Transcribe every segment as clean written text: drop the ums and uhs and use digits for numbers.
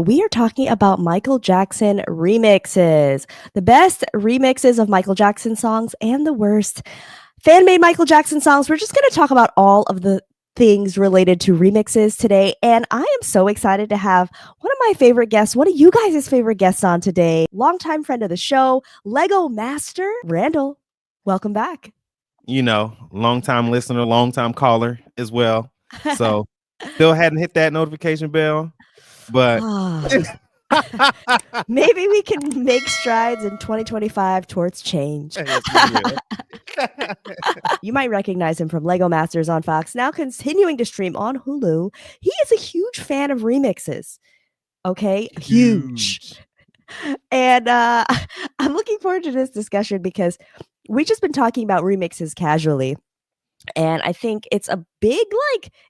We are talking about Michael Jackson remixes, the best remixes of Michael Jackson songs and the worst fan-made Michael Jackson songs. We're just going to talk about all of the things related to remixes today, and I am so excited to have one of my favorite guests, one of you guys' favorite guests on today, longtime friend of the show, Lego Master, Randall. Welcome back. Long time listener, long time caller as well. So still hadn't hit that notification bell, but Maybe we can make strides in 2025 towards change. yes, we will. You might recognize him from Lego Masters on Fox, now continuing to stream on Hulu. He is a huge fan of remixes. Okay, huge. And I'm looking forward to this discussion because we've just been talking about remixes casually. And I think it's a big,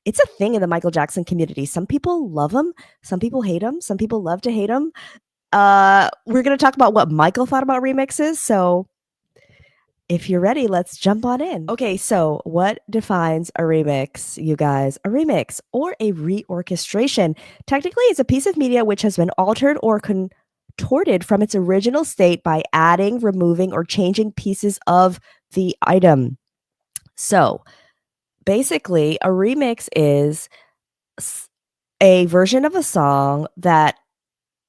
it's a thing in the Michael Jackson community. Some people love him. Some people hate him. Some people love to hate him. We're going to talk about what Michael thought about remixes. So if you're ready, let's jump on in. Okay, so what defines a remix, you guys? A remix or a reorchestration technically is a piece of media which has been altered or contorted from its original state by adding, removing, or changing pieces of the item. So basically, a remix is a version of a song that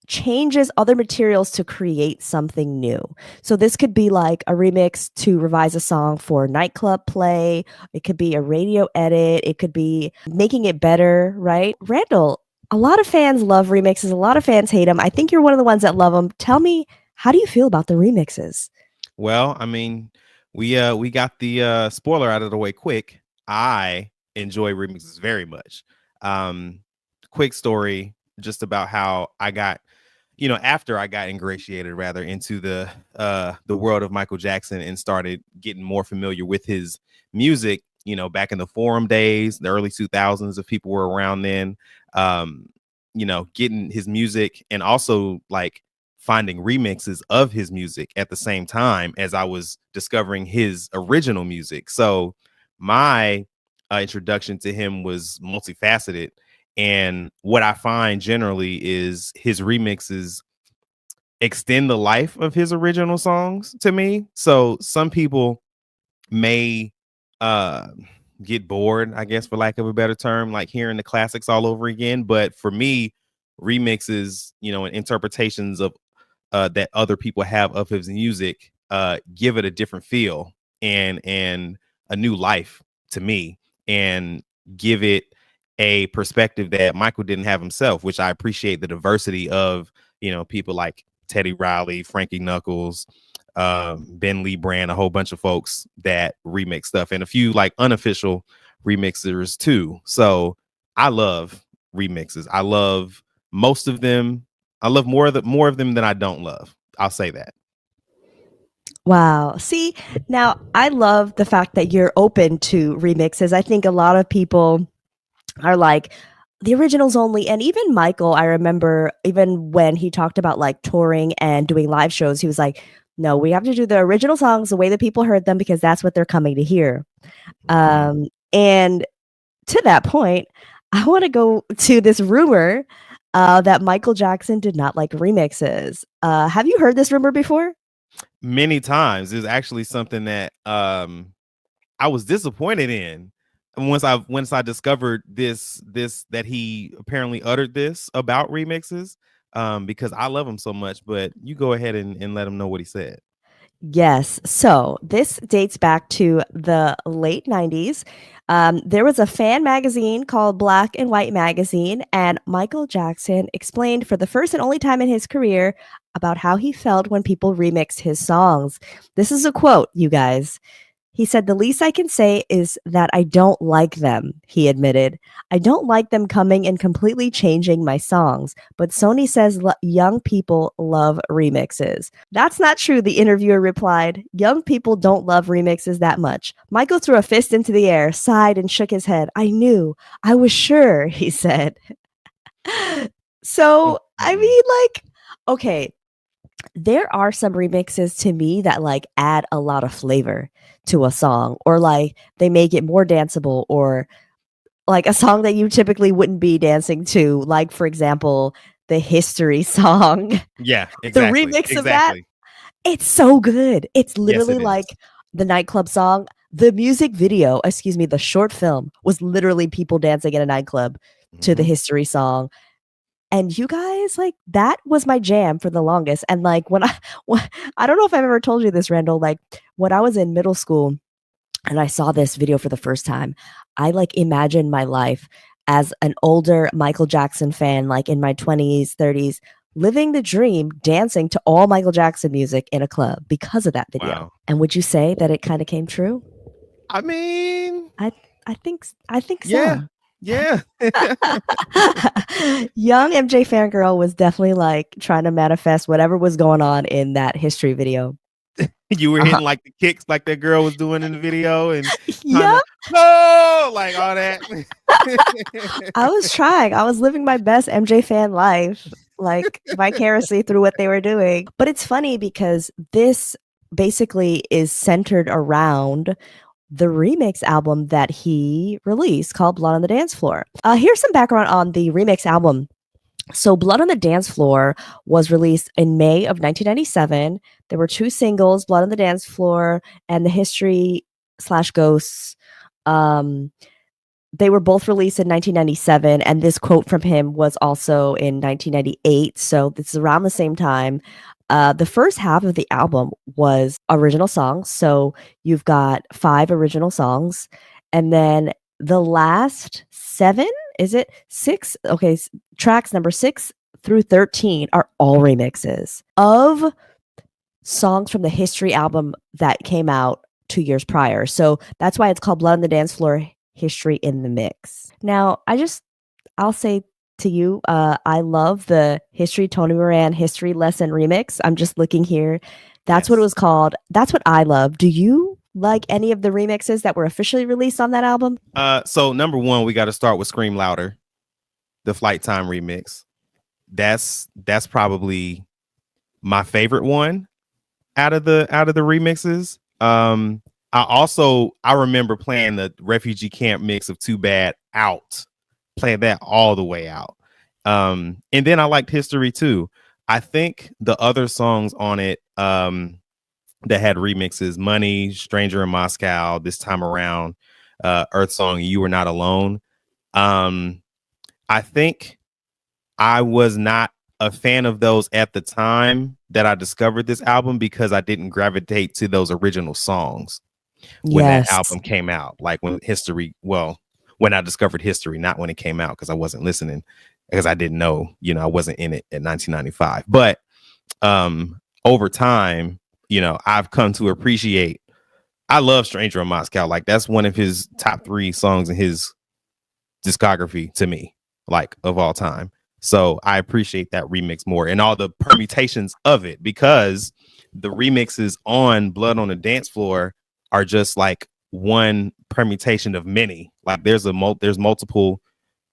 changes other materials to create something new. So this could be like a remix to revise a song for nightclub play. It could be a radio edit. It could be making it better, right? Randall, a lot of fans love remixes. A lot of fans hate them. I think you're one of the ones that love them. Tell me, how do you feel about the remixes? Well, I mean, we got the spoiler out of the way quick. I enjoy remixes very much. Quick story just about how I got, after I got ingratiated rather into the world of Michael Jackson and started getting more familiar with his music, back in the forum days, the early 2000s, if people were around then, getting his music and also like finding remixes of his music at the same time as I was discovering his original music. So my introduction to him was multifaceted. And what I find generally is his remixes extend the life of his original songs to me. So some people may get bored, I guess, for lack of a better term, like hearing the classics all over again. But for me, remixes, and interpretations of that other people have of his music give it a different feel and a new life to me, and give it a perspective that Michael didn't have himself, which I appreciate the diversity of, people like Teddy Riley, Frankie Knuckles, Ben Lee Brand, a whole bunch of folks that remix stuff, and a few like unofficial remixers too. So I love remixes. I love most of them. I love more of them than I don't love. I'll say that. Wow. See, now I love the fact that you're open to remixes. I think a lot of people are like the originals only. And even Michael, I remember even when he talked about like touring and doing live shows, he was like, no, we have to do the original songs the way that people heard them because that's what they're coming to hear. And to that point, I want to go to this rumor that Michael Jackson did not like remixes. Have you heard this rumor before? Many times. It's actually something that I was disappointed in once I discovered this that he apparently uttered this about remixes, because I love him so much. But you go ahead and let him know what he said. Yes. So this dates back to the late 90s. There was a fan magazine called Black and White Magazine, and Michael Jackson explained for the first and only time in his career about how he felt when people remixed his songs. This is a quote, you guys. He said, "The least I can say is that I don't like them," he admitted. "I don't like them coming and completely changing my songs. But Sony says young people love remixes." "That's not true," the interviewer replied. "Young people don't love remixes that much." Michael threw a fist into the air, sighed, and shook his head. "I knew. I was sure," he said. So, I mean, okay, there are some remixes to me that like add a lot of flavor to a song, or like they make it more danceable, or like a song that you typically wouldn't be dancing to. Like, for example, the history song. Yeah, The exactly. remix of that, Exactly. it's so good. It's Yes, literally it like is. the nightclub song. The music video, excuse me, the short film was literally people dancing in a nightclub to the Mhm. history song. And you guys, like, that was my jam for the longest. And like when I don't know if I've ever told you this, Randall, like when I was in middle school and I saw this video for the first time, I like imagined my life as an older Michael Jackson fan, like in my 20s, 30s, living the dream, dancing to all Michael Jackson music in a club because of that video. Wow. And would you say that it kind of came true? I mean, I I think yeah. so. Yeah. Young MJ Fangirl was definitely like trying to manifest whatever was going on in that history video. You were Uh-huh. hitting like the kicks like that girl was doing in the video and trying Yeah, to no like all that. I was trying. I was living my best MJ fan life, like vicariously through what they were doing. But it's funny because this basically is centered around the remix album that he released called Blood on the Dance Floor. Here's some background on the remix album. So, Blood on the Dance Floor was released in May of 1997. There were two singles, Blood on the Dance Floor and The History slash Ghosts. Um, they were both released in 1997, and this quote from him was also in 1998. So, this is around the same time. The first half of the album was original songs. So, you've got 5 original songs. And then the last 7, is it 6? Okay, tracks number 6 through 13 are all remixes of songs from the history album that came out 2 years prior. So that's why it's called Blood on the Dance Floor History in the Mix. Now, I'll say to you, I love the History Tony Moran History Lesson remix. I'm just looking here. That's what it Yes. was called. That's what I love. Do you like any of the remixes that were officially released on that album? So number one, we got to start with Scream Louder, the Flight Time remix. That's probably my favorite one out of the remixes. I remember playing the Refugee Camp mix of Too Bad out, playing that all the way out. And then I liked History too. I think the other songs on it that had remixes, Money, Stranger in Moscow, This Time Around, Earth Song, You Were Not Alone. I think I was not a fan of those at the time that I discovered this album because I didn't gravitate to those original songs when that Yes. album came out. Like when I discovered History, not when it came out because I wasn't listening because I didn't know, I wasn't in it in 1995. But over time, I've come to appreciate. I love Stranger in Moscow. Like that's one of his top 3 songs in his discography to me, like of all time. So I appreciate that remix more and all the permutations of it because the remixes on Blood on the Dance Floor are just like one permutation of many. Like there's multiple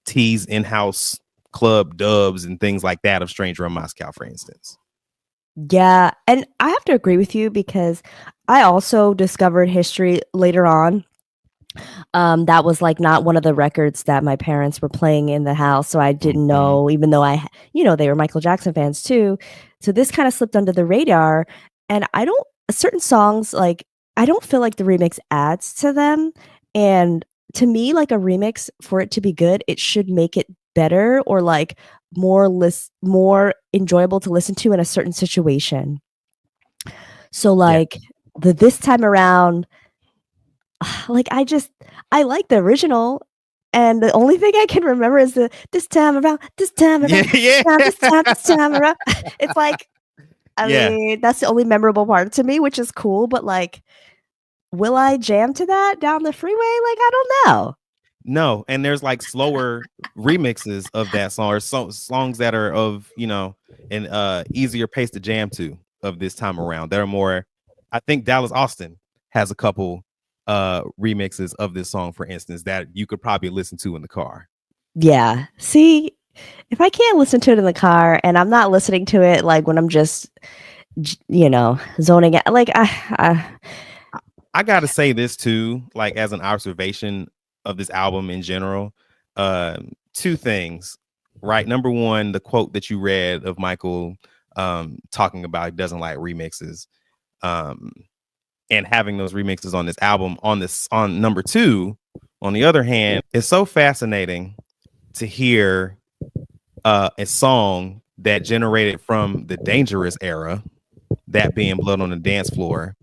T's in-house club dubs and things like that of Stranger in Moscow, for instance. Yeah, and I have to agree with you because I also discovered history later on. That was like not one of the records that my parents were playing in the house, so I didn't Mhm. know, even though they were Michael Jackson fans too. So this kind of slipped under the radar, and I don't certain songs like I don't feel like the remix adds to them. And to me, like a remix for it to be good, it should make it better or like more enjoyable to listen to in a certain situation. So Yeah. like the this time around, like I like the original, and the only thing I can remember is the this time Yeah, around, yeah. this time around. It's like, I Yeah. mean, that's the only memorable part to me, which is cool, but like, will I jam to that down the freeway? Like, I don't know. No, and there's like slower remixes of that song or songs that are of, an easier pace to jam to of this time around. That are more I think Dallas Austin has a couple remixes of this song, for instance, that you could probably listen to in the car. Yeah. See, if I can't listen to it in the car and I'm not listening to it like when I'm just zoning out, like I gotta say this too, like as an observation of this album in general. Two things. right? Number one, the quote that you read of Michael talking about he doesn't like remixes, and having those remixes on this album. On number two, on the other hand, it's so fascinating to hear a song that generated from the Dangerous era, that being Blood on the Dance Floor,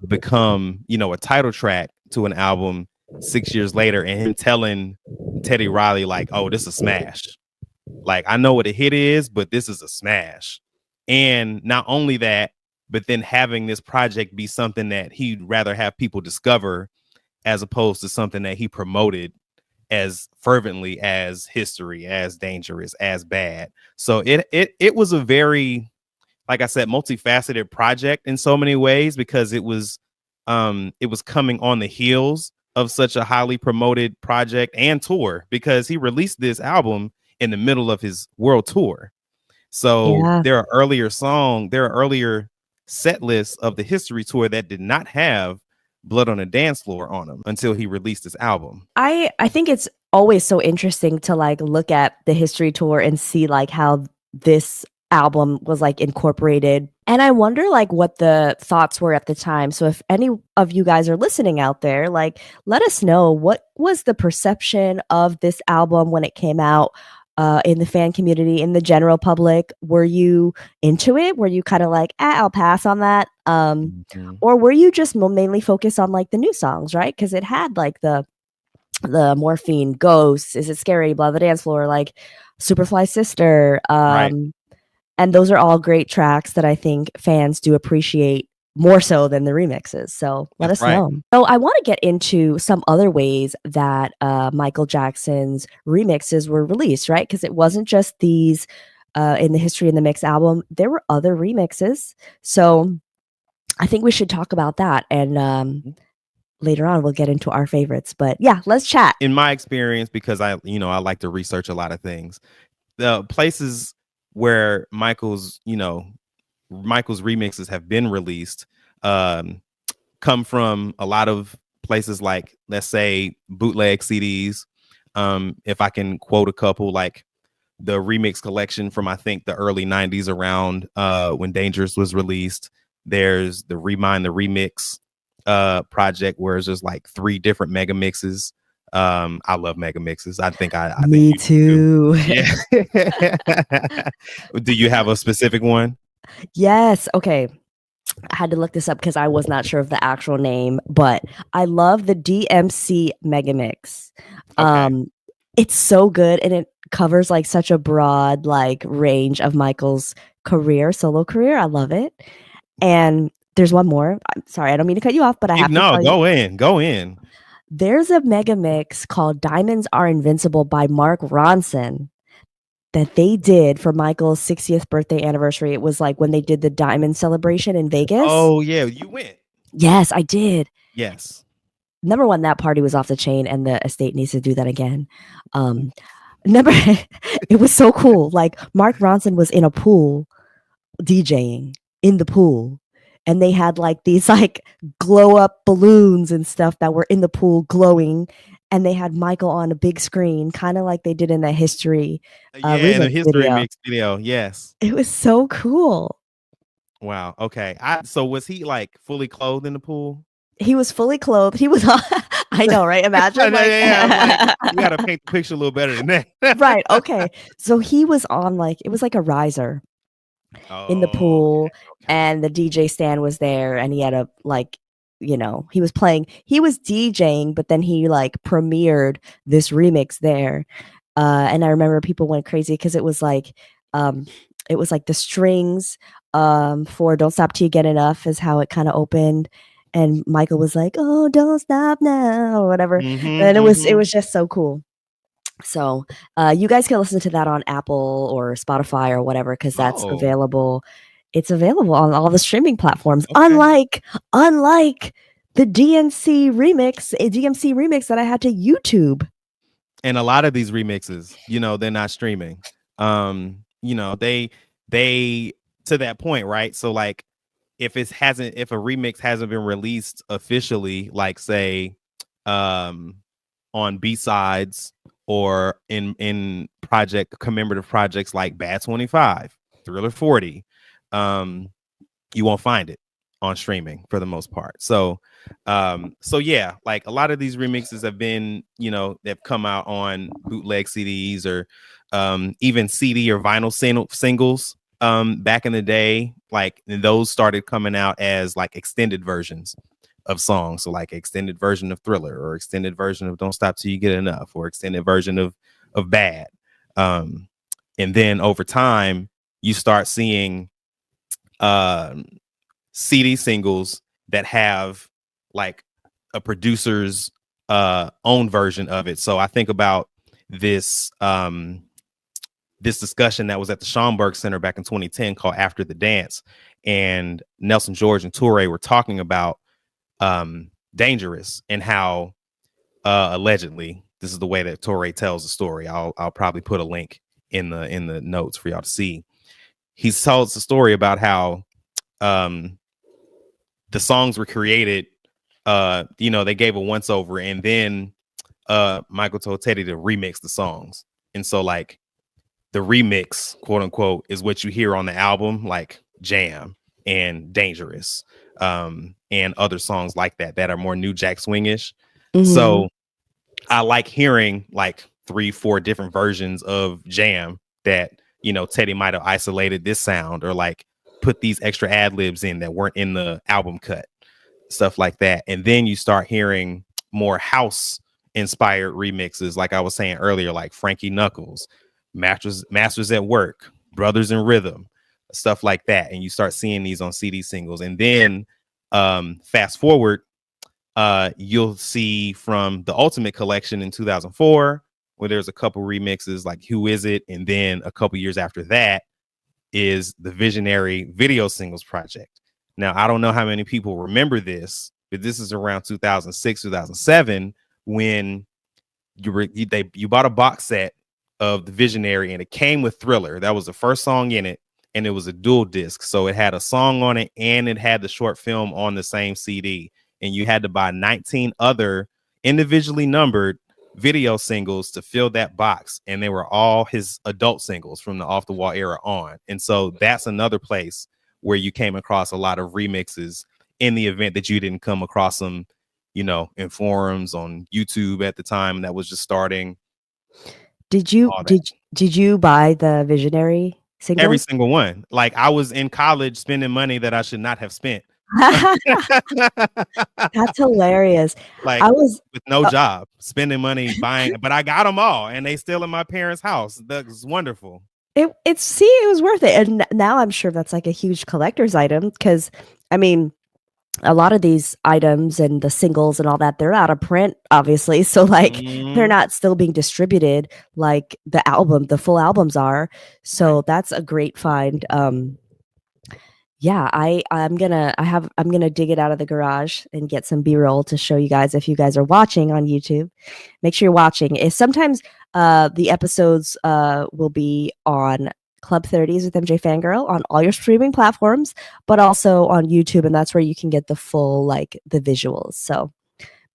become, you know, a title track to an album 6 years later, and him telling Teddy Riley like, oh, this is a smash. Like, I know what a hit is, but this is a smash. And not only that, but then having this project be something that he'd rather have people discover as opposed to something that he promoted as fervently as History, as Dangerous, as Bad. So it was a very, like I said, multifaceted project in so many ways, because it was coming on the heels of such a highly promoted project and tour, because he released this album in the middle of his world tour. So Yeah. there are earlier set lists of the History tour that did not have Blood on the Dance Floor on them until he released this album. I think it's always so interesting to like look at the History tour and see like how this album was like incorporated. And I wonder like what the thoughts were at the time. So if any of you guys are listening out there, like let us know, what was the perception of this album when it came out, in the fan community, in the general public? Were you into it? Were you kind of like, I'll pass on that? Or were you just mainly focused on like the new songs, right? Because it had like the Morphine, Ghosts, Is It Scary, Blood on the Dance Floor, like Superfly Sister. Right. And those are all great tracks that I think fans do appreciate more so than the remixes. So let us know. So I want to get into some other ways that Michael Jackson's remixes were released, right? Because it wasn't just these in the History in the Mix album. There were other remixes. So I think we should talk about that. And later on, we'll get into our favorites. But yeah, let's chat. In my experience, because I like to research a lot of things, the places where Michael's remixes have been released come from a lot of places, like, let's say, bootleg CDs. If I can quote a couple, like the Remix collection from, I think, the early 90s, around when Dangerous was released. There's the Remind the Remix project, where it's just like 3 different mega mixes. I love mega mixes. I think Me too. Yeah. Do you have a specific one? Yes. Okay. I had to look this up because I was not sure of the actual name, but I love the DMC Megamix. Okay. It's so good, and it covers like such a broad like range of Michael's solo career. I love it. And there's one more. I'm sorry, I don't mean to cut you off, but I have to tell you. Go in. There's a mega mix called Diamonds Are Invincible by Mark Ronson that they did for Michael's 60th birthday anniversary. It was like when they did the diamond celebration in Vegas. Oh yeah, you went. Yes, I did. Yes. Number one, that party was off the chain, and the estate needs to do that again. Number, it was so cool. Like Mark Ronson was in a pool DJing in the pool, and they had like these like glow up balloons and stuff that were in the pool glowing, and they had Michael on a big screen, kind of like they did in that History in the History mix video. Yes, it was so cool. Wow. Okay. So was he like fully clothed in the pool? He was fully clothed. He was on, I know, right? Imagine. Like, we gotta paint the picture a little better than that. Right. Okay. So he was on like, it was like a riser in the pool, okay. And the DJ stand was there, and he had a like, he was DJing, but then he like premiered this remix there. And I remember people went crazy because it was like the strings for Don't Stop Till You Get Enough is how it kind of opened. And Michael was like, oh, don't stop now, or whatever. And it was just so cool. So you guys can listen to that on Apple or Spotify or whatever, because that's available. It's available on all the streaming platforms. Okay. Unlike the DMC remix that I had to YouTube. And a lot of these remixes, they're not streaming. They to that point, right? So like if a remix hasn't been released officially, like say on B-sides or in project commemorative projects like Bad 25, Thriller 40, you won't find it on streaming for the most part. So yeah, like a lot of these remixes have been, they've come out on bootleg CDs or even CD or vinyl singles back in the day. Like those started coming out as like extended versions of songs. So like extended version of Thriller, or extended version of Don't Stop Till You Get Enough, or extended version of Bad. And then over time you start seeing CD singles that have like a producer's own version of it. So I think about this this discussion that was at the Schomburg Center back in 2010 called After the Dance, and Nelson George and Toure were talking about Dangerous, and how allegedly, this is the way that Toure tells the story. I'll probably put a link in the notes for y'all to see. He tells the story about how the songs were created. They gave a once over, and then Michael told Teddy to remix the songs. And so like the remix, quote unquote, is what you hear on the album, like Jam and Dangerous, and other songs like that are more New Jack Swingish. So I like hearing like 3-4 different versions of Jam that, Teddy might have isolated this sound, or like put these extra ad libs in that weren't in the album cut, stuff like that. And then you start hearing more house inspired remixes, like I was saying earlier, like Frankie Knuckles, Masters at Work, Brothers in Rhythm, stuff like that. And you start seeing these on CD singles. And then fast forward, you'll see from the Ultimate Collection in 2004, where there's a couple remixes like Who Is It? And then a couple years after that is the Visionary Video Singles Project. Now, I don't know how many people remember this, but this is around 2006, 2007, when you bought a box set of the Visionary, and it came with Thriller. That was the first song in it, and it was a dual disc. So it had a song on it, and it had the short film on the same CD. And you had to buy 19 other individually numbered video singles to fill that box, and they were all his adult singles from the Off the Wall era on. And so that's another place where you came across a lot of remixes, in the event that you didn't come across them, in forums on YouTube at the time that was just starting. Did you buy the Visionary singles? Every single one. Like, I was in college spending money that I should not have spent. That's hilarious. Like, I was with no job, spending money buying, but I got them all, and they still in my parents' house. That's wonderful. It was worth it. And now I'm sure that's like a huge collector's item, because I mean, a lot of these items and the singles and all that, they're out of print, obviously. So like they're not still being distributed like the full albums are. So that's a great find. Yeah, I'm gonna dig it out of the garage and get some B-roll to show you guys if you guys are watching on YouTube. Make sure you're watching. Sometimes the episodes will be on Club 30s with MJ Fangirl on all your streaming platforms, but also on YouTube, and that's where you can get the full, like, the visuals. So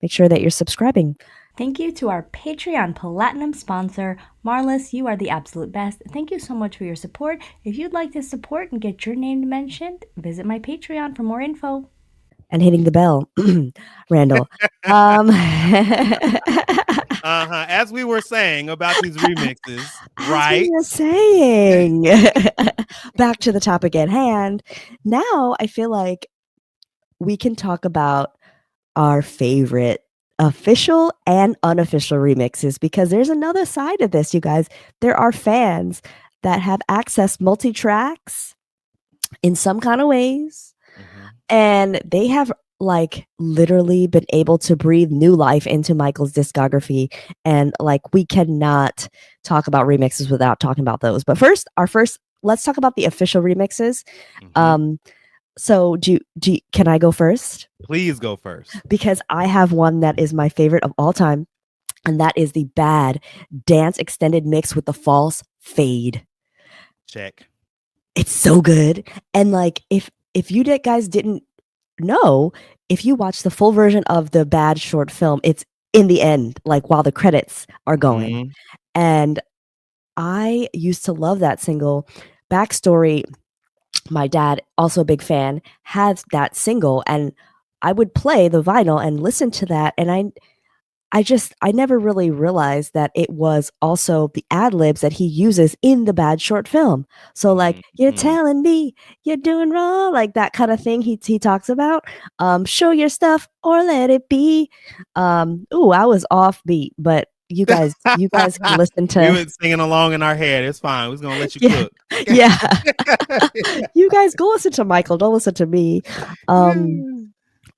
make sure that you're subscribing. Thank you to our Patreon Platinum sponsor, Marlis. You are the absolute best. Thank you so much for your support. If you'd like to support and get your name mentioned, visit my Patreon for more info. And hitting the bell, Randall. As we were saying about these remixes, right? As we were saying. Back to the topic at hand. Now I feel like we can talk about our favorite official and unofficial remixes, because there's another side of this, you guys. There are fans that have accessed multi-tracks in some kind of ways, and they have like literally been able to breathe new life into Michael's discography. And like, we cannot talk about remixes without talking about those. But first, let's talk about the official remixes. So can I go first? Please go first. Because I have one that is my favorite of all time, and that is the Bad Dance Extended Mix with the false fade. Check. It's so good. And like, if you guys didn't know, if you watch the full version of the Bad short film, it's in the end, like while the credits are going. Mhm. And I used to love that single. Backstory, my dad, also a big fan, has that single, and I would play the vinyl and listen to that, and I never really realized that it was also the ad libs that he uses in the Bad short film. So like, you're Mhm. telling me you're doing wrong, like that kind of thing he talks about. Show your stuff or let it be. Ooh, I was offbeat, but you guys can listen We to were singing along in our head. It's fine. We're gonna let you yeah, cook. yeah. You guys go listen to Michael, don't listen to me.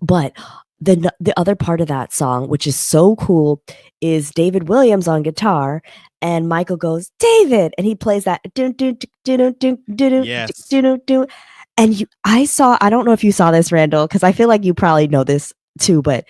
But the other part of that song, which is so cool, is David Williams on guitar, and Michael goes, "David," and he plays that dun, dun, dun, dun, dun, dun, dun, Yes. dun, dun, dun. And I don't know if you saw this, Randall, because I feel like you probably know this too, but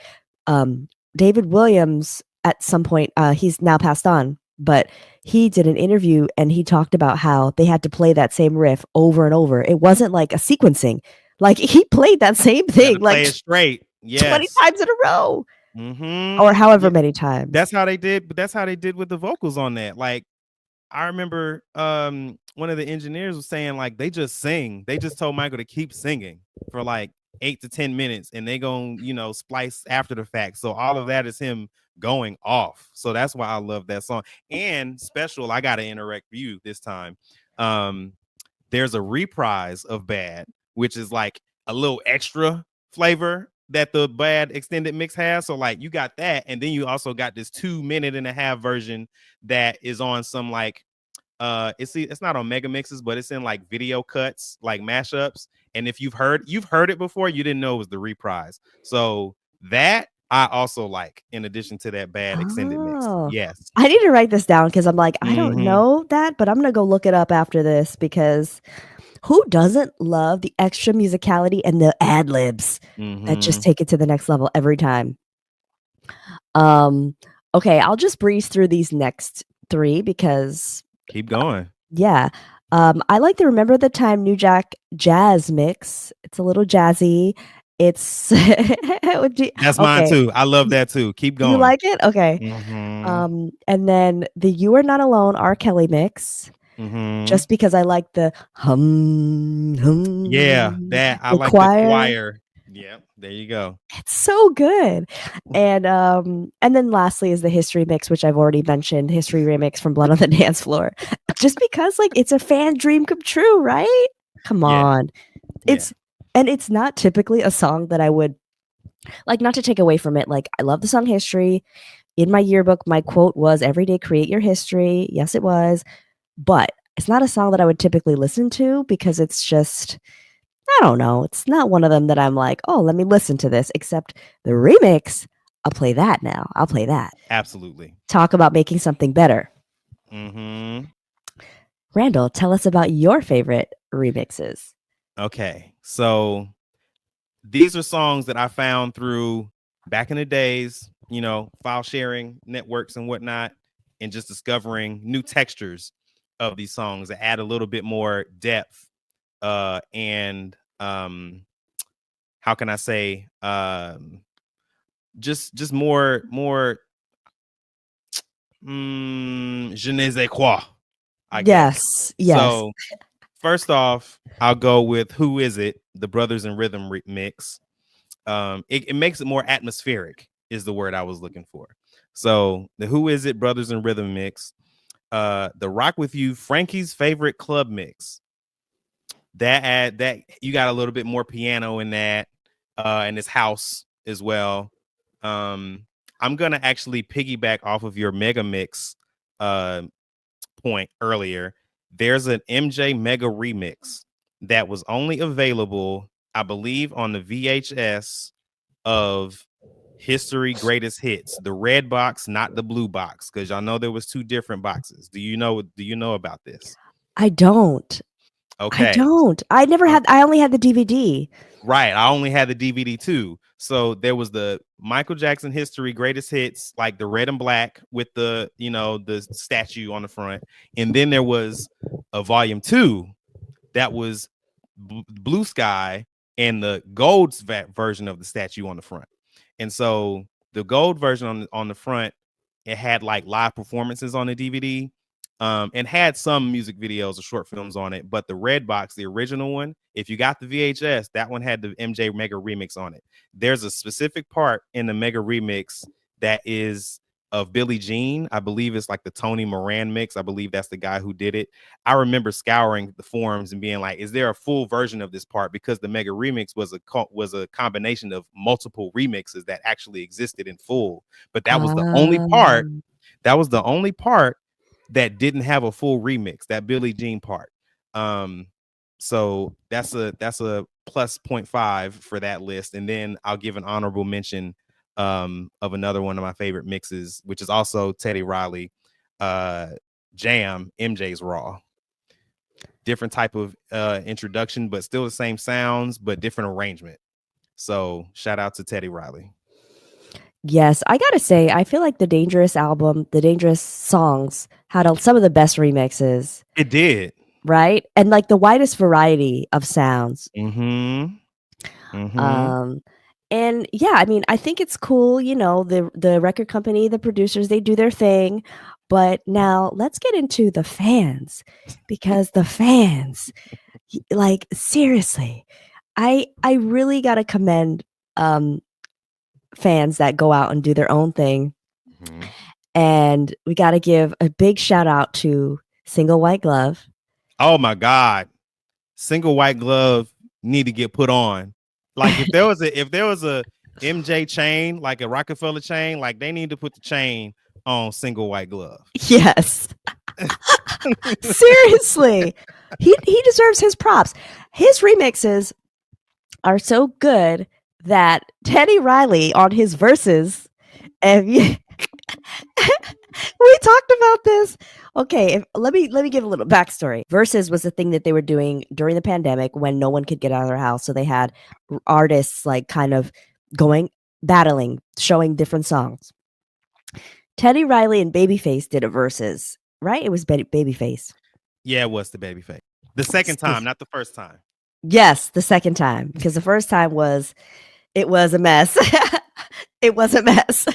David Williams at some point, he's now passed on, but he did an interview and he talked about how they had to play that same riff over and over. It wasn't like a sequencing. Like he played that same You thing gotta like play it straight. 20 Yes. times in a row or Mm-hmm. however Yeah. many times. That's how they did, but that's how they did with the vocals on that. Like I remember one of the engineers was saying like they just sing. They just told Michael to keep singing for like 8 to 10 minutes and they gon' splice after the fact. So all of that is him going off. So that's why I love that song. And special, I gotta interact with you this time. There's a reprise of Bad, which is like a little extra flavor that the Bad extended mix has. So like you got that, and then you also got this 2.5 minute version that is on some like it's not on mega mixes, but it's in like video cuts, like mashups. And if you've heard it before, you didn't know it was the reprise. So that I also like in addition to that Bad extended mix. Oh, Yes. I need to write this down because I'm like, I don't Mm-hmm. know that, but I'm gonna go look it up after this because who doesn't love the extra musicality and the ad libs that Mm-hmm. just take it to the next level every time? Um, okay, I'll just breeze through these next three because Keep going. yeah. I like the Remember the Time New Jack Jazz mix. It's a little jazzy. It's That's mine okay. too. I love that too. Keep You going. like it? Okay. Mm-hmm. And then the You Are Not Alone R. Kelly mix, Mm-hmm. just because I like the Yeah, that I the like the choir. choir. Yep, there you go. It's so good. And then lastly is the History mix, which I've already mentioned, History remix from Blood on the Dance Floor. Just because like it's a fan dream come true, right? Come Yeah, on. yeah. It's not typically a song that I would like, not to take away from it. Like I love the song History. In my yearbook, my quote was every day create your history. Yes, it was. But it's not a song that I would typically listen to because it's just I don't know. It's not one of them that I'm like, "Oh, let me listen to this," except the remix, I'll play that now. I'll play that. Absolutely. Talk about making something better. Mm-hmm. Randall, tell us about your favorite remixes. Okay, so these are songs that I found through back in the days, file sharing networks and whatnot, and just discovering new textures of these songs that add a little bit more depth and how can I say just more je ne sais quoi, I guess. Yes, yes. So first off, I'll go with Who Is It, the Brothers in Rhythm mix. It makes it more atmospheric is the word I was looking for. So the Who Is It Brothers in Rhythm mix, the Rock With You Frankie's Favorite Club mix. That you got a little bit more piano in that, and this house as well. I'm gonna actually piggyback off of your mega mix point earlier. There's an MJ mega remix that was only available, I believe, on the VHS of History Greatest Hits, the red box, not the blue box, because y'all know there was two different boxes. Do you know about this? I don't. I Okay. don't. I only had the DVD. Right. I only had the DVD too. So there was the Michael Jackson History Greatest Hits, like the red and black with the, the statue on the front. And then there was a volume 2 that was blue sky and the gold version of the statue on the front. And so The gold version on the front, it had like live performances on the DVD, and had some music videos or short films on it. But the red box, the original one, if you got the VHS, that one had the MJ Mega Remix on it. There's a specific part in the Mega Remix that is of Billie Jean. I believe it's like the Tony Moran mix. I believe that's the guy who did it. I remember scouring the forums and being like, is there a full version of this part? Because the Mega Remix was a combination of multiple remixes that actually existed in full. But that was the only part. That was the only part that didn't have a full remix, that Billie Jean part. So that's a plus 0.5 for that list. And then I'll give an honorable mention of another one of my favorite mixes, which is also Teddy Riley, Jam, MJ's Raw. Different type of introduction, but still the same sounds, but different arrangement. So shout out to Teddy Riley. Yes, I gotta say, I feel like the Dangerous album, the Dangerous songs, had some of the best remixes. It did, right? And like the widest variety of sounds. Mm-hmm. And yeah, I mean, I think it's cool, you know, the record company, the producers, they do their thing. But now let's get into the fans, because the fans, like seriously, I really gotta commend fans that go out and do their own thing. And we got to give a big shout out to Single White Glove. Oh my God, Single White Glove need to get put on. Like if there was a MJ chain, like a Rockefeller chain, like they need to put the chain on Single White Glove. Yes. Seriously. He deserves his props. His remixes are so good that Teddy Riley on his verses, and we talked about this. Okay, let me give a little backstory. Verses was the thing that they were doing during the pandemic when no one could get out of their house. So they had artists like kind of battling, showing different songs. Teddy Riley and Babyface did a verses, right? It was Babyface. Yeah, it was the Babyface. The second time, not the first time. Yes, the second time, because the first time it was a mess. It was a mess.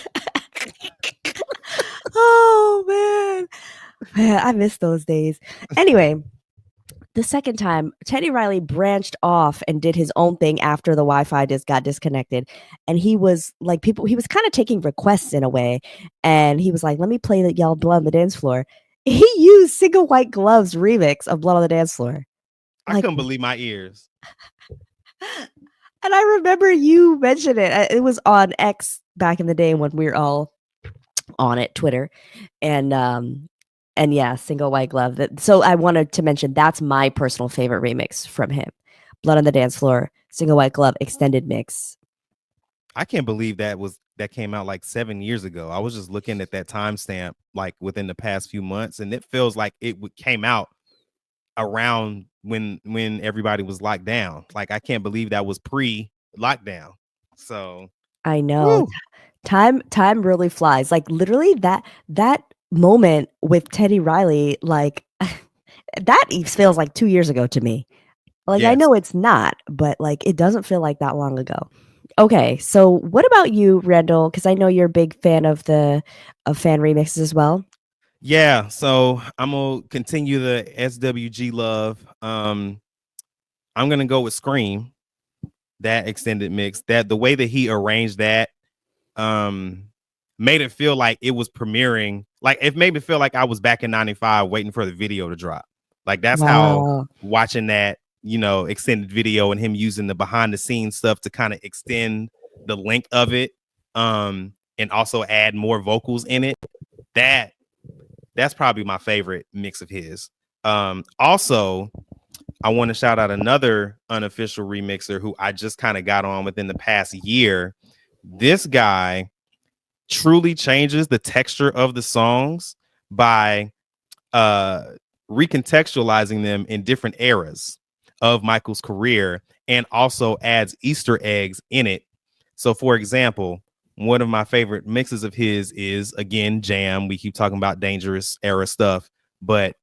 Oh man, I miss those days. Anyway, the second time, Teddy Riley branched off and did his own thing after the Wi-Fi just got disconnected, and he was like, he was kind of taking requests in a way, and he was like, "Let me play the Y'all Blood on the Dance Floor." He used Single White Glove's remix of Blood on the Dance Floor. I couldn't believe my ears. And I remember you mentioned it. It was on X back in the day when we were all on it, Twitter, and yeah, Single White Glove. So I wanted to mention that's my personal favorite remix from him. Blood on the Dance Floor, Single White Glove extended mix. I can't believe that came out like 7 years ago. I was just looking at that timestamp like within the past few months, and it feels like it came out around when everybody was locked down. Like I can't believe that was pre-lockdown. So I know. Woo. Time really flies. Like literally that moment with Teddy Riley, like that feels like 2 years ago to me. Like yes. I know it's not, but like it doesn't feel like that long ago. Okay, so what about you, Randall? Because I know you're a big fan of fan remixes as well. Yeah, so I'm gonna continue the SWG love. I'm gonna go with Scream, that extended mix. That the way that he arranged that made it feel like it was premiering. Like it made me feel like I was back in '95 waiting for the video to drop. Like that's how watching that, you know, extended video and him using the behind the scenes stuff to kind of extend the length of it, and also add more vocals in it. That's probably my favorite mix of his. Also, I want to shout out another unofficial remixer who I just kind of got on within the past year. This guy truly changes the texture of the songs by recontextualizing them in different eras of Michael's career, and also adds Easter eggs in it. So, for example, one of my favorite mixes of his is, again, Jam. We keep talking about Dangerous era stuff, but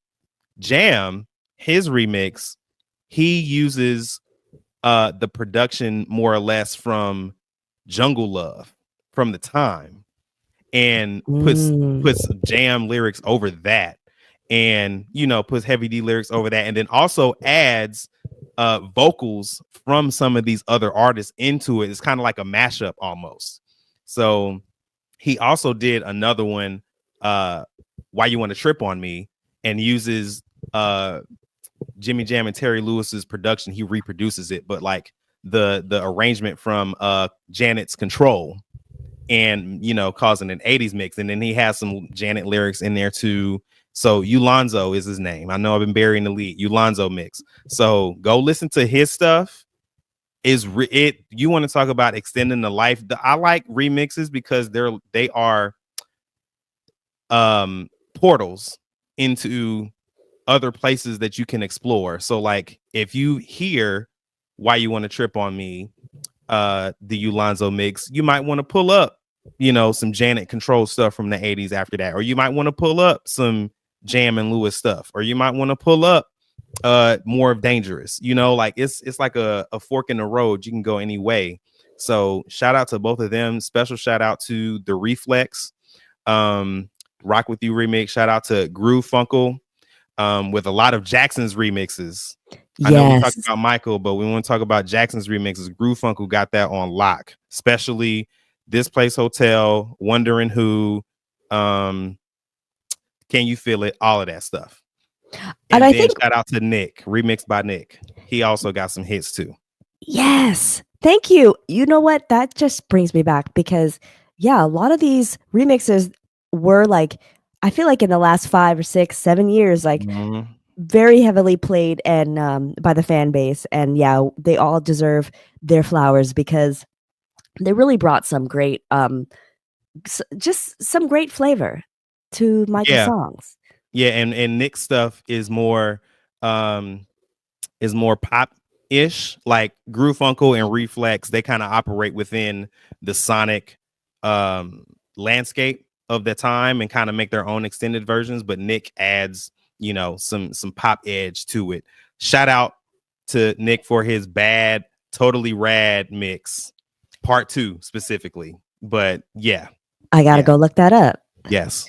Jam, his remix, he uses the production more or less from Jungle Love from the time and puts jam lyrics over that, and puts Heavy D lyrics over that, and then also adds vocals from some of these other artists into it. It's kind of like a mashup almost. So he also did another one, Why You Want to Trip on Me, and uses Jimmy Jam and Terry Lewis's production. He reproduces it, but like the arrangement from Janet's Control, and causing an 80s mix. And then he has some Janet lyrics in there too. So Eulonzo is his name. I know I've been burying the lead. Eulonzo mix. So go listen to his stuff. You want to talk about extending the life? I like remixes because they are portals into other places that you can explore. So like if you hear Why You Want to Trip on Me, the Eulonzo mix, you might want to pull up some Janet Control stuff from the 80s after that, or you might want to pull up some Jam and Lewis stuff, or you might want to pull up more of Dangerous. Like it's like a fork in the road. You can go any way. So shout out to both of them. Special shout out to the Reflex Rock With You remix. Shout out to Groovefunkel with a lot of Jackson's remixes. I know we talked about Michael, but we want to talk about Jackson's remixes. Groovefunkel got that on lock, especially This Place Hotel, Wondering Who, Can You Feel It, all of that stuff. And I think shout out to Nick, remixed by Nick. He also got some hits too. Yes. Thank you. You know what? That just brings me back because a lot of these remixes were like, I feel like in the last 5 or 6, 7 years, like very heavily played and by the fan base. And they all deserve their flowers because they really brought some great, just some great flavor to Michael's songs. Yeah, and Nick's stuff is more pop-ish. Like Groovefunkel and Reflex, they kind of operate within the sonic landscape of the time and kind of make their own extended versions. But Nick adds, some pop edge to it. Shout out to Nick for his Bad, Totally Rad mix, part 2 specifically. But I gotta go look that up. Yes.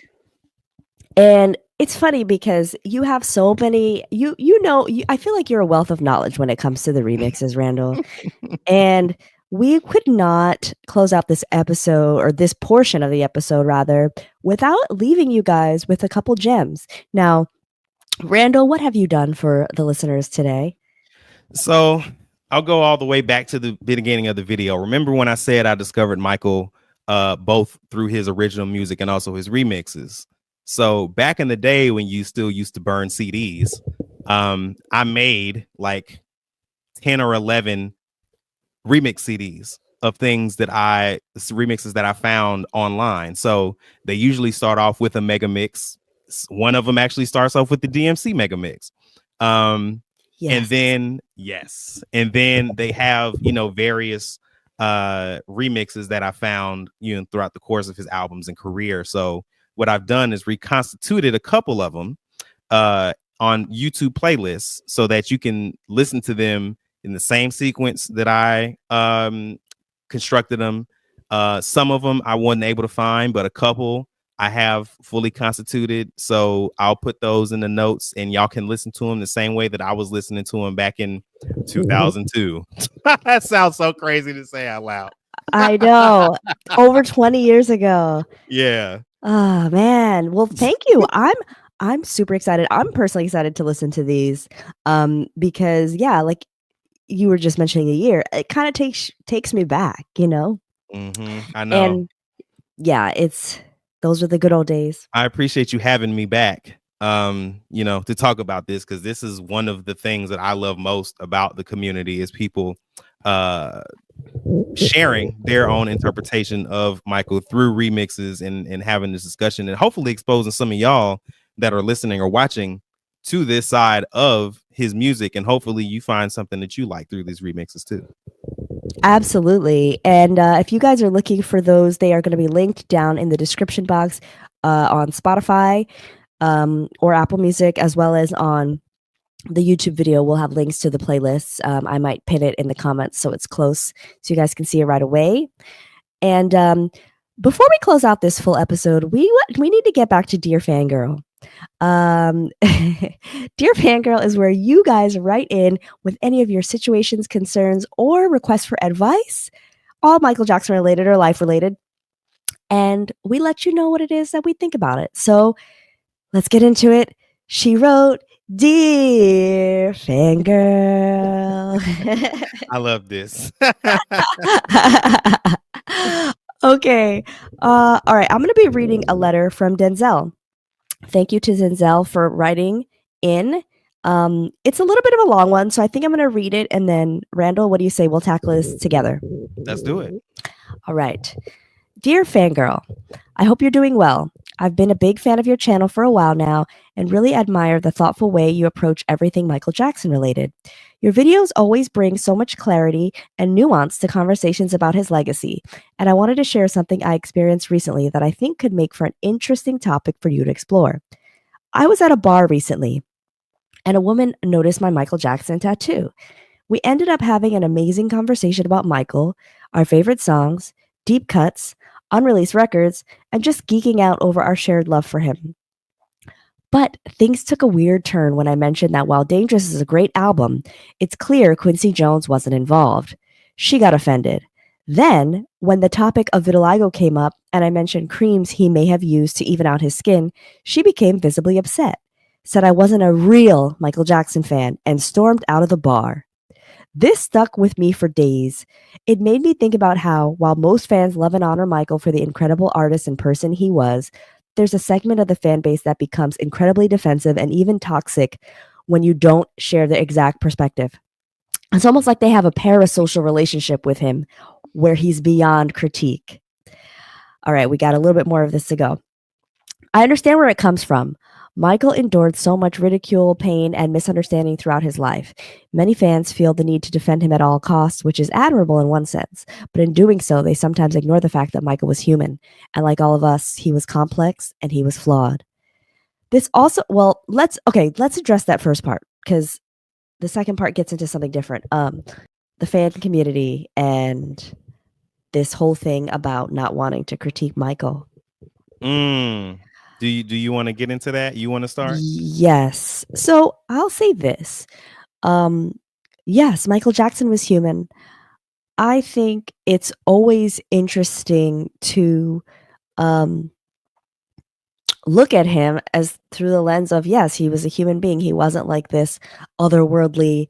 And it's funny because you have so many, I feel like you're a wealth of knowledge when it comes to the remixes, Randall. And we could not close out this episode, or this portion of the episode rather, without leaving you guys with a couple gems. Now, Randall, what have you done for the listeners today? So I'll go all the way back to the beginning of the video. Remember when I said I discovered Michael both through his original music and also his remixes? So back in the day when you still used to burn CDs, I made like 10 or 11 remix CDs of remixes that I found online. So they usually start off with a mega mix. One of them actually starts off with the DMC mega mix. And then they have, various remixes that I found, throughout the course of his albums and career. So what I've done is reconstituted a couple of them on YouTube playlists so that you can listen to them in the same sequence that I constructed them. Some of them I wasn't able to find, but a couple I have fully constituted. So I'll put those in the notes and y'all can listen to them the same way that I was listening to them back in 2002. That sounds so crazy to say out loud. I know. Over 20 years ago. Yeah. Oh man. Well, thank you. I'm super excited. I'm personally excited to listen to these because like you were just mentioning a year, it kind of takes me back, I know. And those are the good old days. I appreciate you having me back to talk about this, because this is one of the things that I love most about the community is people sharing their own interpretation of Michael through remixes and having this discussion and hopefully exposing some of y'all that are listening or watching to this side of his music, and hopefully you find something that you like through these remixes too. Absolutely. And if you guys are looking for those, they are going to be linked down in the description box on Spotify or Apple Music, as well as on the YouTube video. We'll have links to the playlists. I might pin it in the comments so it's close so you guys can see it right away. And Before we close out this full episode, we need to get back to Dear Fangirl. Dear Fangirl is where you guys write in with any of your situations, concerns, or requests for advice, all Michael Jackson related or life related. And we let you know what it is that we think about it. So let's get into it. She wrote, Dear Fangirl. I love this. Okay. All right. I'm going to be reading a letter from Denzel. Thank you to Denzel for writing in. It's a little bit of a long one, so I think I'm going to read it. And then, Randall, what do you say? We'll tackle this together. Let's do it. All right. Dear Fangirl, I hope you're doing well. I've been a big fan of your channel for a while now and really admire the thoughtful way you approach everything Michael Jackson related. Your videos always bring so much clarity and nuance to conversations about his legacy, and I wanted to share something I experienced recently that I think could make for an interesting topic for you to explore. I was at a bar recently, and a woman noticed my Michael Jackson tattoo. We ended up having an amazing conversation about Michael, our favorite songs, deep cuts, unreleased records, and just geeking out over our shared love for him. But things took a weird turn when I mentioned that while Dangerous is a great album, it's clear Quincy Jones wasn't involved. She got offended. Then, when the topic of vitiligo came up and I mentioned creams he may have used to even out his skin, she became visibly upset, said I wasn't a real Michael Jackson fan, and stormed out of the bar. This stuck with me for days. It made me think about how, while most fans love and honor Michael for the incredible artist and person he was, there's a segment of the fan base that becomes incredibly defensive and even toxic when you don't share the exact perspective. It's almost like they have a parasocial relationship with him where he's beyond critique. All right, we got a little bit more of this to go. I understand where it comes from. Michael endured so much ridicule, pain, and misunderstanding throughout his life. Many fans feel the need to defend him at all costs, which is admirable in one sense, but in doing so, they sometimes ignore the fact that Michael was human, and like all of us, he was complex and he was flawed. This also, well, let's address that first part, because the second part gets into something different. The fan community and this whole thing about not wanting to critique Michael. Do you want to get into that? You want to start? Yes. So I'll say this. Yes, Michael Jackson was human. I think it's always interesting to look at him as through the lens of, yes, he was a human being. He wasn't like this otherworldly.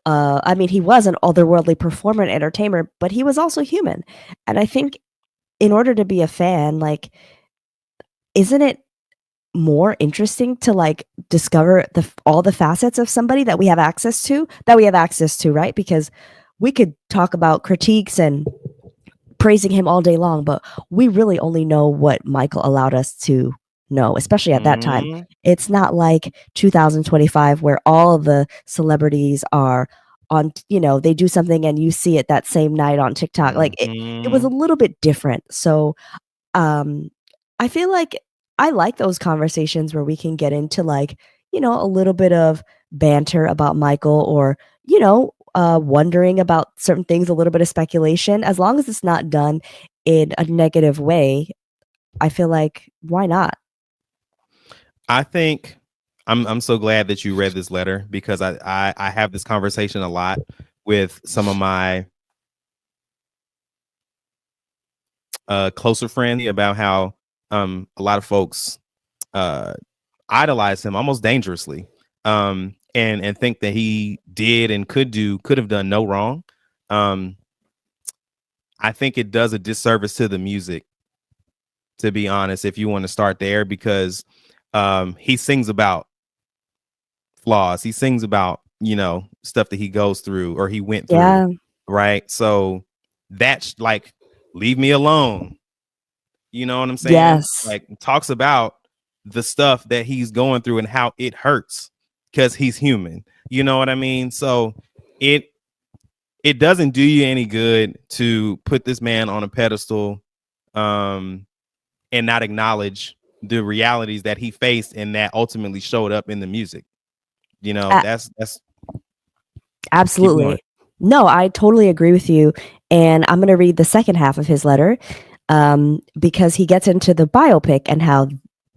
He was an otherworldly performer and entertainer, but he was also human. And I think in order to be a fan, like, isn't it more interesting to like discover all the facets of somebody that we have access to, right? Because we could talk about critiques and praising him all day long, but we really only know what Michael allowed us to know, especially at that time. It's not like 2025 where all of the celebrities are on, they do something and you see it that same night on TikTok. Like it was a little bit different. So I feel like I like those conversations where we can get into like, a little bit of banter about Michael or, wondering about certain things, a little bit of speculation, as long as it's not done in a negative way. I feel like, why not? I think I'm so glad that you read this letter, because I have this conversation a lot with some of my closer friends about how a lot of folks idolize him almost dangerously, and think that he did and could have done no wrong. I think it does a disservice to the music, to be honest, if you want to start there, because he sings about flaws. He sings about, stuff that he goes through or he went through. Yeah. Right. So that's like, leave me alone. You know what I'm saying? Yes. Like, talks about the stuff that he's going through and how it hurts because he's human. You know what I mean? So it doesn't do you any good to put this man on a pedestal and not acknowledge the realities that he faced and that ultimately showed up in the music. That's absolutely. No, I totally agree with you. And I'm going to read the second half of his letter. because he gets into the biopic and how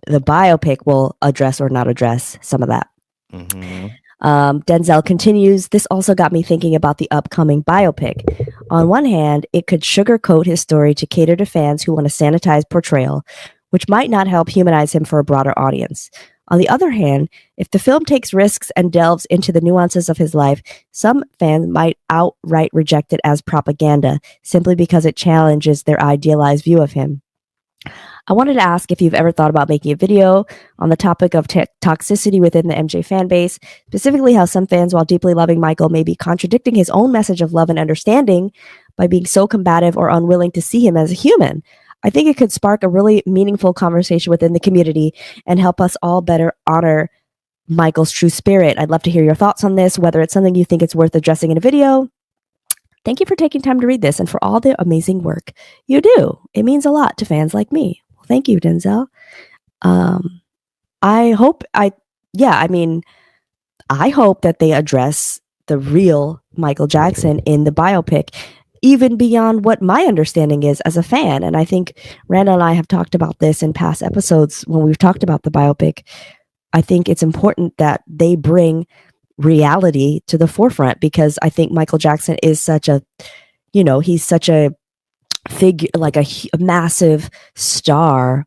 the biopic will address or not address some of that. Mm-hmm. Denzel continues, this also got me thinking about the upcoming biopic. On one hand, it could sugarcoat his story to cater to fans who want a sanitized portrayal, which might not help humanize him for a broader audience. On the other hand, if the film takes risks and delves into the nuances of his life, some fans might outright reject it as propaganda, simply because it challenges their idealized view of him. I wanted to ask if you've ever thought about making a video on the topic of toxicity within the MJ fan base, specifically how some fans, while deeply loving Michael, may be contradicting his own message of love and understanding by being so combative or unwilling to see him as a human. I think it could spark a really meaningful conversation within the community and help us all better honor Michael's true spirit. I'd love to hear your thoughts on this, whether it's something you think it's worth addressing in a video. Thank you for taking time to read this and for all the amazing work you do. It means a lot to fans like me. Well, thank you, Denzel. I hope that they address the real Michael Jackson in the biopic, even beyond what my understanding is as a fan. And I think Randall and I have talked about this in past episodes when we've talked about the biopic. I think it's important that they bring reality to the forefront, because I think Michael Jackson is such a, he's such a figure, like a massive star,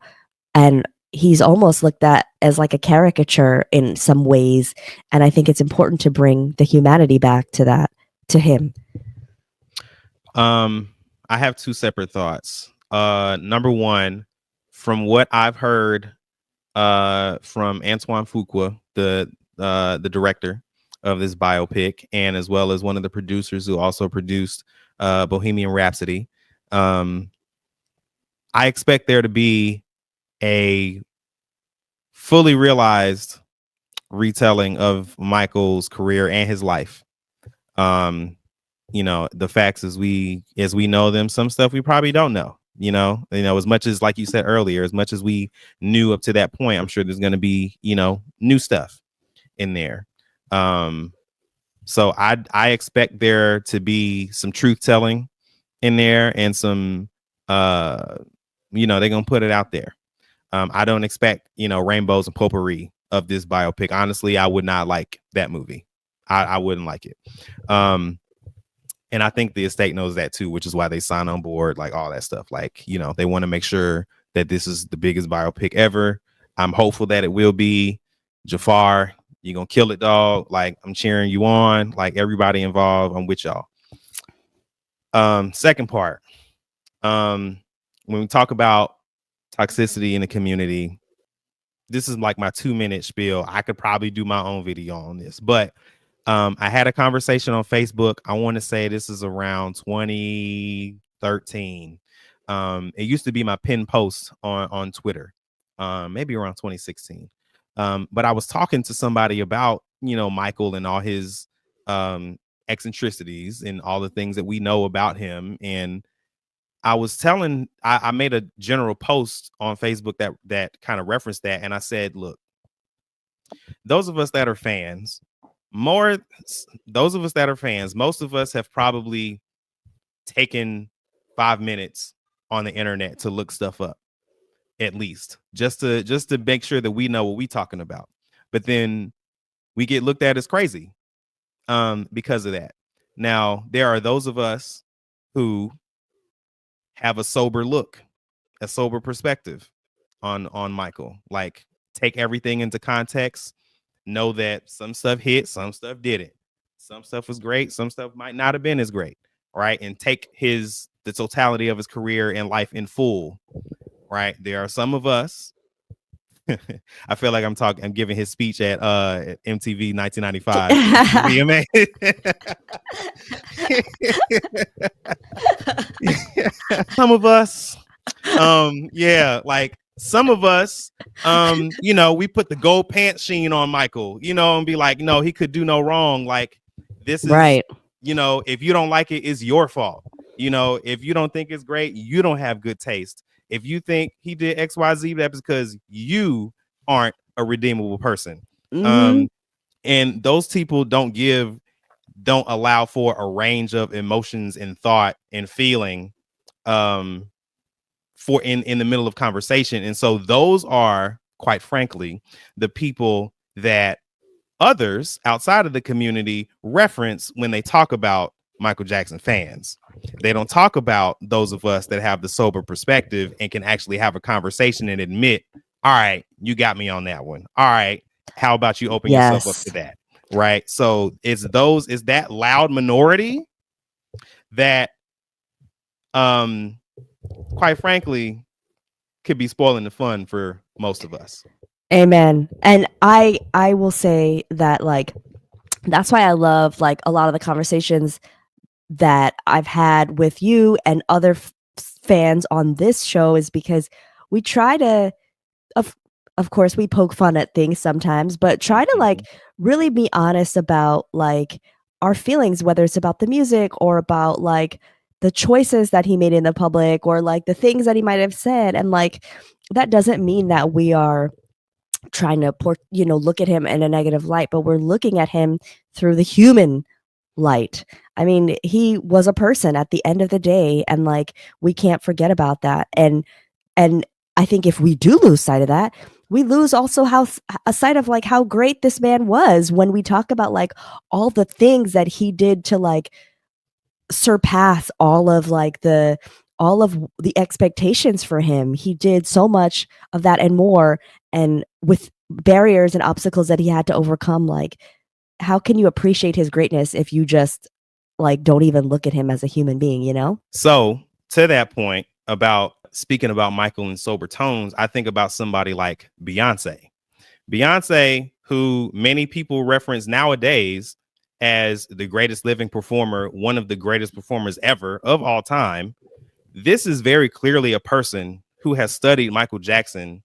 and he's almost looked at as like a caricature in some ways. And I think it's important to bring the humanity back to him. I have two separate thoughts. Number one, from what I've heard from Antoine Fuqua, the director of this biopic, and as well as one of the producers who also produced Bohemian Rhapsody, I expect there to be a fully realized retelling of Michael's career and his life. The facts as we know them, some stuff we probably don't know. As much as, like you said earlier, as much as we knew up to that point, I'm sure there's going to be, new stuff in there. So I expect there to be some truth telling in there, and some, they're going to put it out there. I don't expect, rainbows and potpourri of this biopic. Honestly, I would not like that movie. I wouldn't like it. And I think the estate knows that too, which is why they sign on board, like all that stuff. Like, they want to make sure that this is the biggest biopic ever. I'm hopeful that it will be. Jafar, you're going to kill it, dog. Like, I'm cheering you on. Like, everybody involved, I'm with y'all. Second part, when we talk about toxicity in the community, this is like my 2-minute spiel. I could probably do my own video on this, but I had a conversation on Facebook. I want to say this is around 2013. It used to be my pinned post on Twitter, maybe around 2016. But I was talking to somebody about, Michael and all his eccentricities and all the things that we know about him. And I was I made a general post on Facebook that kind of referenced that. And I said, look, those of us that are fans, most of us have probably taken 5 minutes on the internet to look stuff up, at least just to make sure that we know what we're talking about. But then we get looked at as crazy because of that. Now, there are those of us who have a sober look, a sober perspective on Michael. Like, take everything into context. Know that some stuff hit, some stuff didn't. Some stuff was great, some stuff might not have been as great, right? And take the totality of his career and life in full, right? There are some of us. I feel like I'm giving his speech at MTV 1995 VMA. Some of us, like some of us, we put the gold pants sheen on Michael, and be like, no, he could do no wrong. Like, this is right. If you don't like it, it's your fault. If you don't think it's great, you don't have good taste. If you think he did XYZ, that's because you aren't a redeemable person. Mm-hmm. And those people don't allow for a range of emotions and thought and feeling for in the middle of conversation. And so those are, quite frankly, the people that others outside of the community reference when they talk about Michael Jackson fans. They don't talk about those of us that have the sober perspective and can actually have a conversation and admit, all right, you got me on that one. All right, how about you open yourself up to that? Right. So it's that loud minority that quite frankly could be spoiling the fun for most of us. Amen. And I will say that, like, that's why I love, like, a lot of the conversations that I've had with you and other fans on this show, is because we try to, of course, we poke fun at things sometimes, but try to, like, really be honest about, like, our feelings, whether it's about the music or about, like, the choices that he made in the public, or, like, the things that he might have said. And, like, that doesn't mean that we are trying to look at him in a negative light, but we're looking at him through the human light. I mean, he was a person at the end of the day, and, like, we can't forget about that. And I think if we do lose sight of that, we lose also a sight of, like, how great this man was, when we talk about, like, all the things that he did to, like, surpass all of the expectations for him. He did so much of that and more, and with barriers and obstacles that he had to overcome. Like, how can you appreciate his greatness if you just, like, don't even look at him as a human being, you know? So to that point about speaking about Michael in sober tones, I think about somebody like Beyonce, who many people reference nowadays as the greatest living performer, one of the greatest performers ever of all time. This is very clearly a person who has studied Michael Jackson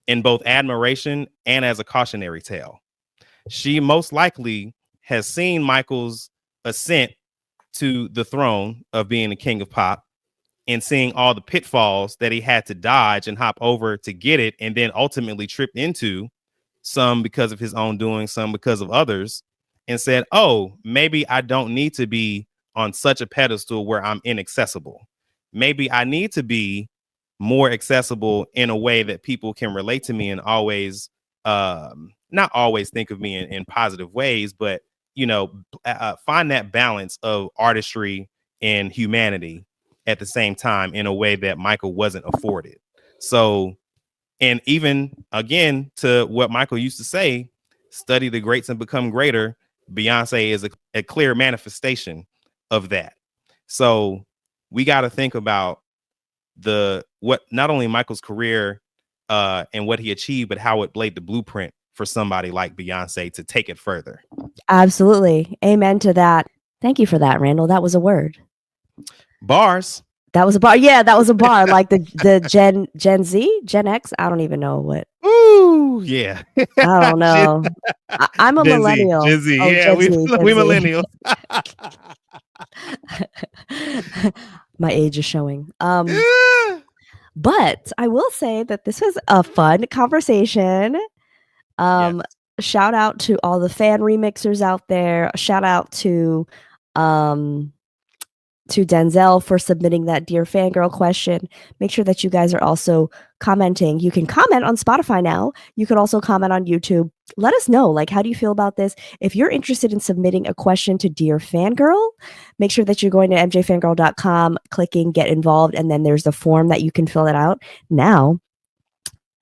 in both admiration and as a cautionary tale. She most likely has seen Michael's ascent to the throne of being the king of pop, and seeing all the pitfalls that he had to dodge and hop over to get it, and then ultimately tripped into, some because of his own doing, some because of others, and said, oh, maybe I don't need to be on such a pedestal where I'm inaccessible. Maybe I need to be more accessible in a way that people can relate to me and always, not always think of me in positive ways, but, find that balance of artistry and humanity at the same time in a way that Michael wasn't afforded. So, and even again, to what Michael used to say, study the greats and become greater. Beyonce is a clear manifestation of that. So we got to think about what not only Michael's career and what he achieved, but how it laid the blueprint for somebody like Beyonce to take it further. Absolutely. Amen to that. Thank you for that, Randall. That was a word. Bars. That was a bar. Yeah, that was a bar. Like the Gen Z, Gen X. I don't even know what. Ooh, yeah. I don't know. I'm a Gen millennial. Gen Z. Oh, Yeah, Gen we millennials. My age is showing. But I will say that this was a fun conversation. Yes. Shout out to all the fan remixers out there. Shout out to Denzel for submitting that Dear Fangirl question. Make sure that you guys are also commenting. You can comment on Spotify now. You can also comment on YouTube. Let us know, like, how do you feel about this? If you're interested in submitting a question to Dear Fangirl, make sure that you're going to mjfangirl.com, clicking Get Involved, and then there's the form that you can fill it out. Now,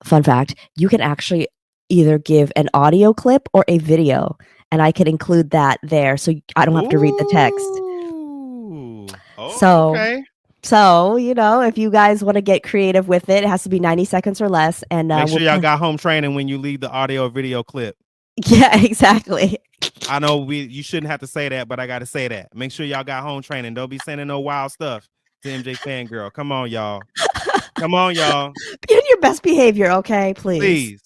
fun fact, you can actually either give an audio clip or a video, and I can include that there so I don't have to read the text. Oh, okay. So, if you guys want to get creative with it, it has to be 90 seconds or less. And make sure y'all got home training when you leave the audio or video clip. Yeah, exactly. I know you shouldn't have to say that, but I got to say that. Make sure y'all got home training. Don't be sending no wild stuff to MJ Fangirl. Come on, y'all. Come on, y'all. Be on your best behavior, okay? Please. Please.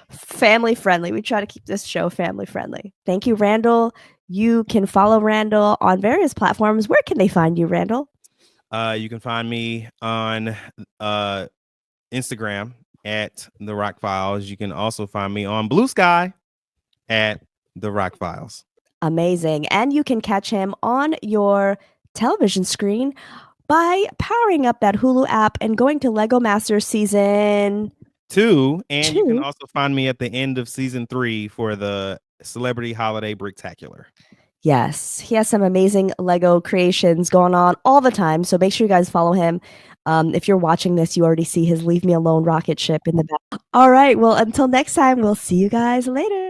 Family friendly. We try to keep this show family friendly. Thank you, Randall. You can follow Randall on various platforms. Where can they find you, Randall? You can find me on Instagram at The Rock Files. You can also find me on Blue Sky at The Rock Files. Amazing. And you can catch him on your television screen by powering up that Hulu app and going to Lego Masters season 2, and 2. you can also find me at the end of season 3 for the Celebrity Holiday Bricktacular. Yes, he has some amazing Lego creations going on all the time. So make sure you guys follow him. If you're watching this, you already see his Leave Me Alone rocket ship in the back. All right. Well, until next time, we'll see you guys later.